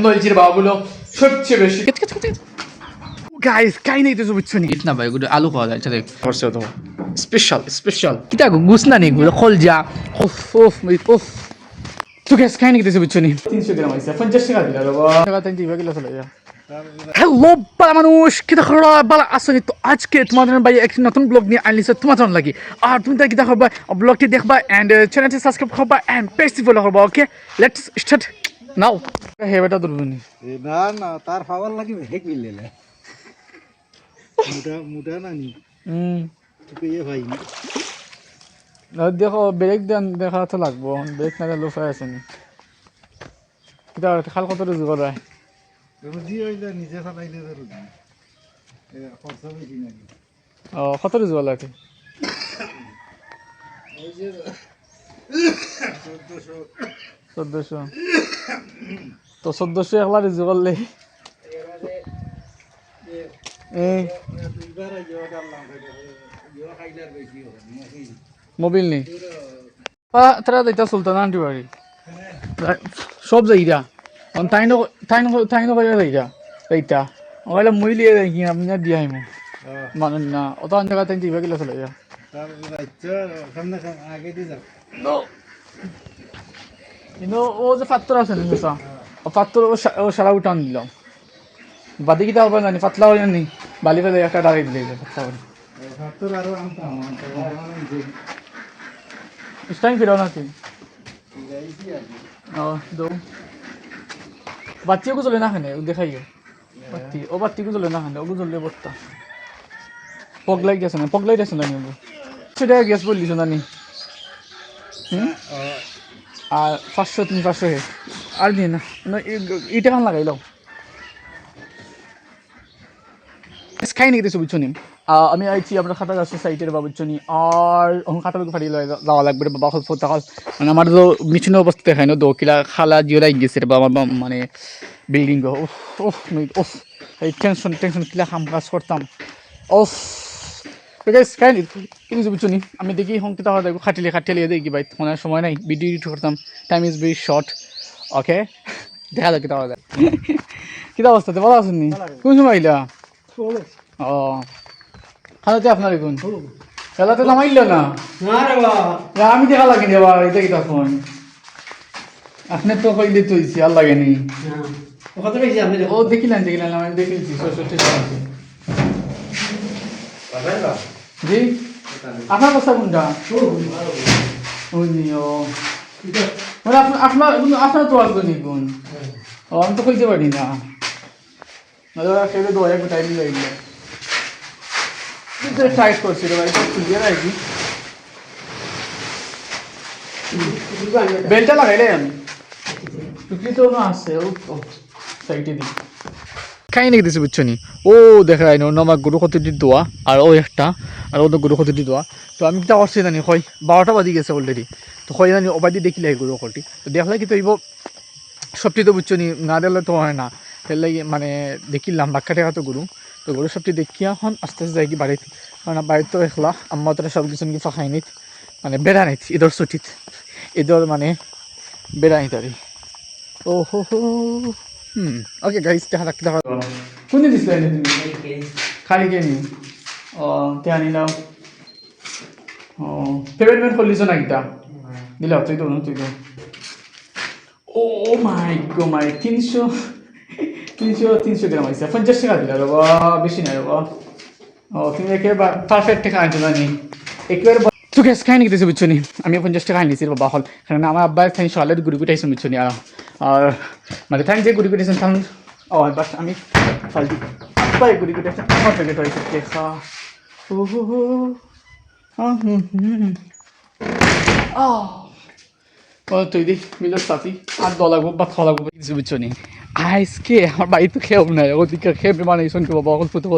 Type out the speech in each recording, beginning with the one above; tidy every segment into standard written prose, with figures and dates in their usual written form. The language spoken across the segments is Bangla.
কেমন হয়েছে বাবাগুলো সবচেয়ে বেশি গাইস কাই নেই তো বুঝছো নি না ভাই গুলো আলু খাওয়া যায় দেখ করছে তো স্পেশাল কিটা গুছ না নি গুলো খল যা উফ উফ উফ তো গাইস কাই নেই তো বুঝছো নি 300 গ্রাম আছে 50 টাকা দিলা বাবা টাকা 3 কিলো চলে যা হ্যালো বালা মানুষ কিটা খরা বালা আসলে তো আজকে তোমাদের ভাই এক নতুন ব্লগ নিয়ে আনলিছে তোমাদের লাগি আর তুমি তাই কিটা করবা ব্লগটি দেখবা এন্ড চ্যানেলটি সাবস্ক্রাইব করবা এন্ড পেজটি ফলো করবা ওকে লেটস স্টার্ট নাও হে বেটা দুর্বনি না না তার পাওয়ার লাগি হেক মিললে মুটা না নি তুই এ ভাই না দেখো ব্রেক দেন দেখা তো লাগবো ব্রেক না দিলে উপায় আছে নি কিটা খাল কত রুজি করা রুজি হইলে নিজে চালাইলে রুজি খরচা বেশি নাকি ও কত রুজি বলা আছে ওই যে 1400 তো 1400 একলা রুজি করলে মোবিল নেই তারা এটা সুলতান আন্টি বাড়ি সব যাইরা তাই করে যাইরা এইটা ওগুলো মই লিয়ে যাই কি আমি দিয়ে আইমু মানুষ না অত জায়গা তাই দিবা গেলে চলে যা আগে দিয়ে যাও কিন্তু ও যে পাত্র আছে নি ও পাত্র ও সারা উঠান দিলাম বাদি কিটা হবে জানি পাতলা হয়ে জানি বালি ফেলে একটা দাঁড়িয়ে দিলে টাইম ফিরাও না তুই দৌ বাচ্চিও চলে না খানে দেখাইও বাত্তি ও বাত্তিকে চলে না খানে ওগু চললে বর্তা পগলাই গেছে না পগলাই গেছে না নিবো সেটা গ্যাস বললিস জানি আর 500 300 হে আর দিয়ে না এইটা খান লাগাইলাম খাই নাকি দেখছো বুঝছো নি আমি আইছি আপনার খাতা গাছ সাইটের বা বুঝছো নি আর খাতা বুকে ফাটিয়ে যাওয়া লাগবে বাবা ফোটাল মানে আমার তো মিছনে অবস্থা দেখায় না দোকিলা খালা জিওরাই গেছে বা আমার মানে বিল্ডিং উফ উফ উফ এই টেনশন কিলা কাম কাজ করতাম উফ খাই নি কিন্তু বুঝছো নি আমি দেখি সংকিত হওয়া দেখো খাটিয়ে দেখি ভাই মনে সময় নাই ভিডিও এডিট করতাম টাইম ইজ ভেরি শর্ট ওকে দেখা যাক কিতা হওয়া যায় কিতা অবস্থাতে ভালো আছেন নি কোন সময় আইলা ও খালাতে আপনার এখন খেলাতে নামাইল না আমি দেখা লাগি দেবা এটা কিতা ফোন আপনি তো কইলে তো ইসি আর লাগেনি ও দেখিলেন আমি দেখেছি 66 টাকা জি আপনার কথা কোনটা আপনার তো আসবে নি কোন ও আমি তো কইতে পারি না সেটা তো এক টাইম লাগবে টাইট করছিল ভাই খুলিয়ে রাখি বেলটা লাগাইলেন টুকলি তো না আছে ও সাইডে দিই খাই নাকি দিছে বুঝছো নি ও দেখা যায় না আমার গরু কতটি দোয়া আর ও একটা আর ও তো গরু কতটি দোয়া তো আমি কিটা করছি জানি হয় 12টা বাজি গেছে অলরেডি তো হয় জানি ওবাদি দেখিলে গরু কলটি তো দেখলে কি তৈব সবটি তো বুঝছো নি না দেখলে তো হয় না তাহলে মানে দেখিলাম বাক্কা টেকা তো গরু সবটি দেখিয়া এখন আস্তে যাই কি বাড়িতে কারণ বাড়িতে তো একলা আম্মা তোরা সব কিছু নাকি ফাঁকাই নিত মানে বেড়া নিত ঈদর ছুটিত ঈদর মানে বেড়া নিত আর ও হো ওকে গাইস দেখা কোন দিন দিছিলে তুমি খালি কে নি ও তে আনিলাম ও পেমেন্ট করলিস না কিটা দিলা তুই তো ও মাই গো মাই 300 গ্রাম আছে 50 টাকা দিলা বাবা বেশি না বাবা ও তুমি একেবারে পারফেক্ট টাকা আনছো জানি একেবারে তো গ্যাস খাই নাকি দিয়েছে বুঝছো নি আমি 50 টাকা আনিছি বাবা হল কারণ আমার আব্বা খাই সকালে গুড়ি পিঠাইছেন বুঝছো নি আর মানে থাকি যে গুড়ি পিঠাইছেন থাকুন ও বাস আমি ফালতু আব্বাই গুড়ি পিঠাইছেন আমার প্যাকেট হয়েছে দেখা ও তুই দি মিলর সাথী আর দল লাগবো বা খাওয়া লাগবো কিছু বুঝছো নি আজকে আমার বাড়িতে খেয়েও নাই ওদিকে খেয়ে বানাইছেন কি বাবা অল্প তো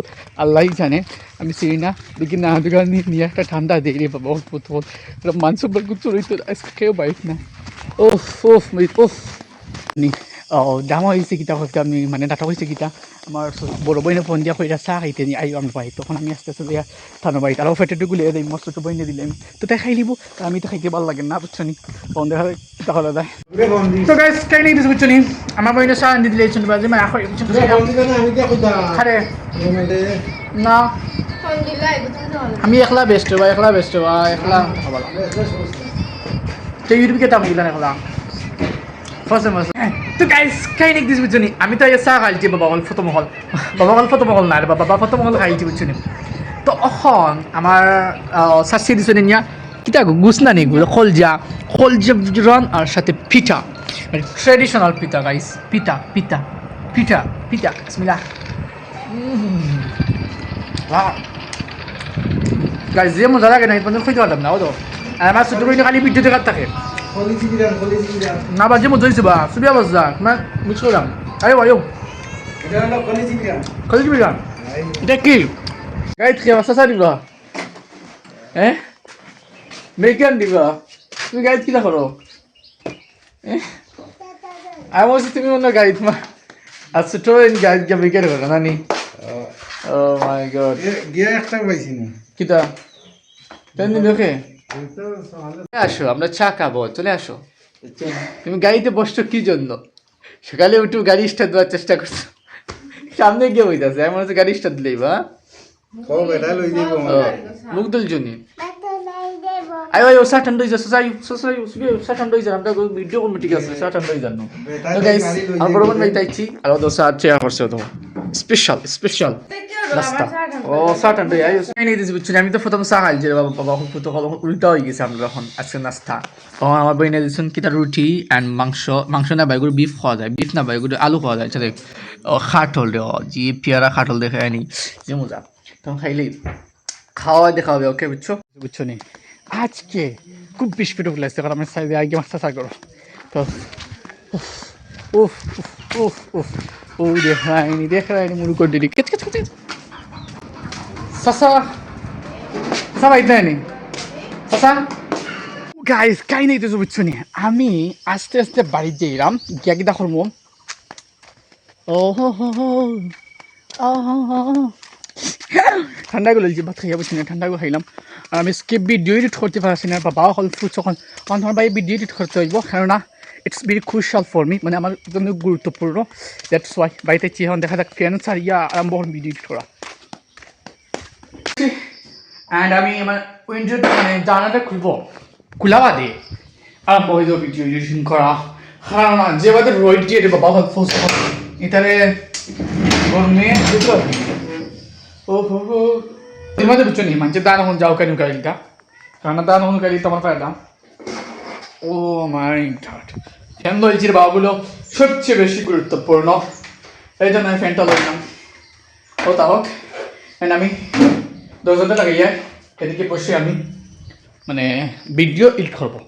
আল্লাহ জানে আমি চিনি না দেখি না দোকান নিয়ে একটা ঠান্ডা দিয়ে রে বাবা অল্প তো মাংস গুচ্ছ রইতো আজকে খেয়েও বাইক না ওফ ওফ ওফ নি ও দাম হয়েছে কিতা হচ্ছে আমি মানে ডাটা হয়েছে কিতা আমার বড় বইনে ফোন দিয়া কইরা চাহ খাইতে নি আইও আমার বাড়ি তখন আমি আস্তে আস্তে দিয়া থানো বাড়ি তারাও ফেটেটু গুলিয়ে দিই মস্ত বইনে দিলাম তো তাই খাই লিব আমি তো খাইতে ভালো লাগে না বুঝছো নি ফোন দেখা কিতা হলো যায় তো গাইস খাই নিয়ে বুঝছো নি আমার বইনে সারা দিতে লেগেছিল বাজে মানে এখন আমি কি কইতা খারে মোমেন্টে না আমি একলা বেস্ট বা একলা বেস্ট বা একলা খাবার তো ইউটিউব কে তাম গিলা একলা ফার্স্ট মাস তো গাইস কাই নেক দিস বুঝনি আমি তো এসা খাইছি বাবা হল ফটো মহল না রে বাবা ফটো মহল খাইছি বুঝনি তো এখন আমার সাসি দিছনি নিয়া কিটা গুছনা নি খলজা রান আর সাথে পিঠা মানে ট্রেডিশনাল পিঠা গাইস পিঠা বিসমিল্লাহ গাইস যে মজা লাগে না এই পর্যন্ত খাইতে পারলাম না ও তো আর আমার ছোট বইনে খালি বিদ্যুৎ কাট থাকে কলিজি বিরান না বাজে মজা হয়েছে বা সুবিয়া বাজা মানে মিস করলাম আরে ভাইও এটা হলো কলিজি বিরান কলেজ বিরান এটা কি গাইড খেয়ে বাসা দিবা হ্যাঁ মেকান দিবা তুমি গাইড কিনা করো আমি বলছি তুমি অন্য গাইড মা আর ছোট গাইড গিয়ে মেকান করো নানি ও মাই গড গিয়া একটা পাইছি না কিতা তেন দিন দেখে তো সকালে আসো আমরা চা খাবো চলে আসো তুমি গাড়িতে বসছো কি জন্য সকালে উঠে গাড়ি স্টার্ট দেওয়ার চেষ্টা করছো সামনে গিয়ে বইতেছে এমন হচ্ছে গাড়ি স্টার্ট দিলেই বা কো বেটা লই যাইবো মুখ দুল জনি আয় আয় সা ঠান্ডা হইছে সা ঠান্ডা হইছে আমরা ভিডিও করব ঠিক আছে সা ঠান্ডা হইছে জানো তো গাইস আমরা বড় বাই তাইছি আর দোসা আছে করছে তো স্পেশাল নাস্তা ও সা ঠান্ডা আই নেই দিছি বুঝছি আমি তো প্রথম চা খাইছি রে বাবা বাবা ফুটো উল্টা হয়ে গেছে আমরা এখন আজকে নাস্তা ও আমার বইনে দিছেন কিটা রুটি এন্ড মাংস না বাইগুলো বিফ খাওয়া যায় বিফ না বাইগুলো আলু খাওয়া যায় চলে খাটল রে জি পেয়ারা খাটল দেখে আনি যে মজা তখন খাইলেই খাওয়া দেখা হবে ওকে বুঝছো নি আজকে খুব বিস্পিট লাগছে কারণ আমি সাইডে আগে মাছটা চা করো তো উফ উফ উফ ও দেখায়নি মুড়ি করে দিলি কেচ সাসা সবাই দেয়নি সাসা গাইস কাই নেই তো বুঝছো নি আমি আস্তে আস্তে বাড়িতে যাইলাম গিয়া কি দেখো ও ঠান্ডা গুলো ভাত খাইয়া বুঝছি না ঠান্ডা খাইলাম আর আমি স্কিপ ভিডিও এডিট করতে পারছি না বাবা হল ফুড যখন তোমার বাড়ি ভিডিও এডিট করতে হইব কেননা it's very crucial for me মানে আমার জন্য গুরুত্বপূর্ণ দ্যাটস ওয়াই বাড়িতে এখন দেখা যাক ফ্রেন্ড ছাড়িয়া আরম্ভ হল ভিডিও এডিট করা অ্যান্ড আমি আমার উইন্ডোটা মানে জানাটা খোলা বাদে আরম্ভ হয়ে যাবো ভিডিও এডিটিং করা কারণ যে বাদে রোহিত দিয়ে বাবা হল ফোর্স এটারে মেয়ে বুঝলো ওহো তোমাদের বুঝছো নি মানে দান হন যাও কেন কারিটা কারণ দান হন কারি তোমার ফায়দা ও মাই গড ফ্যান লইছির বাবুগুলো সবচেয়ে বেশি গুরুত্বপূর্ণ এই জন্য আমি ফ্যানটা লইলাম ও তা হোক আমি দরজাটা লাগাইয়া এদিকে বসে আমি মানে ভিডিও এডিট করবো